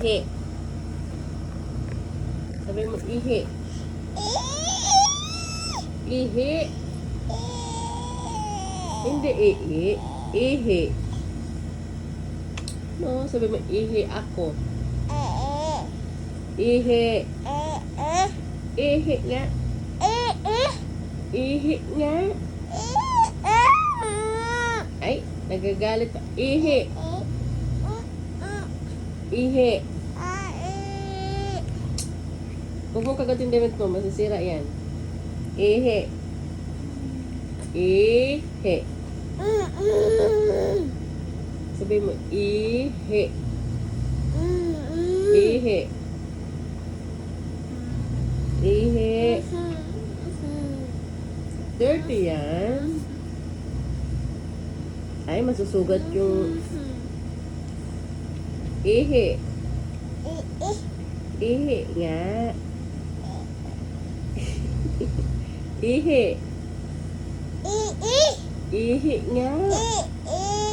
Ihi. Sabi mo, ihi. Ihi. Hindi ii. Ihi. No, sabi mo, ihi ako. Ihi. Ihi nga. Ihi nga. Ay, nagagalit pa. Ihi. Ihi. Huwag mo kagatin damit mo, masisira yan. Ihi. Ihi. Sabi mo, ihi. Ihi. Ihi. Dirty yan. Ay, masusugat yung ihi. Ihi nga. Ihi. Ihi nga.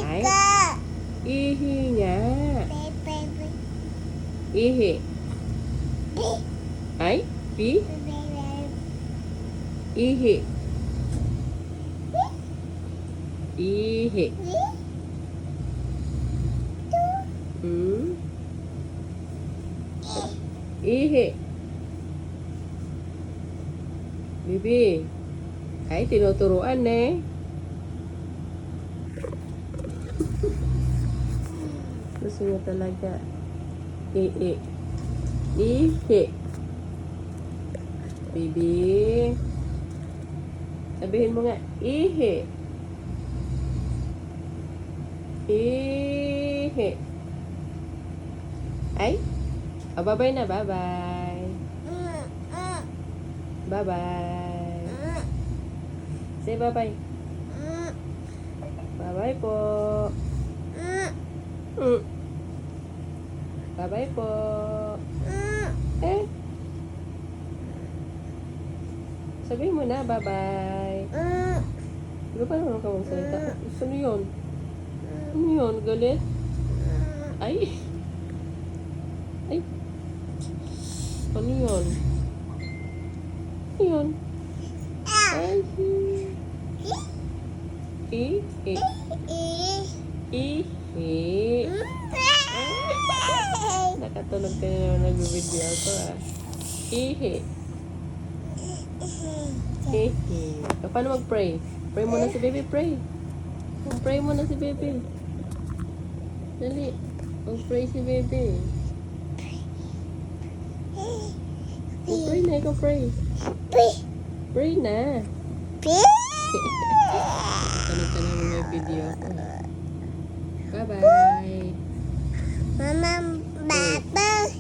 Ay. Ihi nga. Ihi. Ay. Pi. Ihi. Ihi. Ihi. Bibi. Ay, tinuturuan eh. Gusto niya talaga. Ihi. Ihi. Bibi. Sabihin mo nga, ihi. Ihi. Ay. Oh, bye-bye na. Bye-bye. Bye-bye. Say bye-bye. Bye-bye po. Bye-bye po. Eh. Sabihin mo na, bye-bye. Ano pa naman ka magsalita? Ano yun? Ano yun? Galit? Ay. Ay. Ano yun? Ano yun? Ay. Ihi. Ihi. Nakatulog ka na naman nag-video ko ah. Ihi. Ihi. Paano mag-pray? Pray muna si baby, pray. Pray muna si baby. Dali. Mag-pray si baby. Pray na, ikaw pray. Pray na. Tanong ka namin may video ko. Bye-bye. Mama, bye-bye.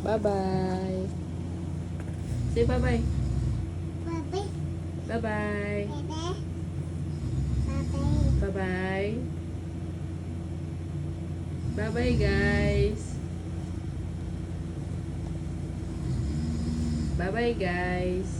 Bye-bye. Say bye-bye. Bye-bye. Bye-bye. Bye-bye. Bye-bye. Bye-bye, guys. Bye-bye, guys.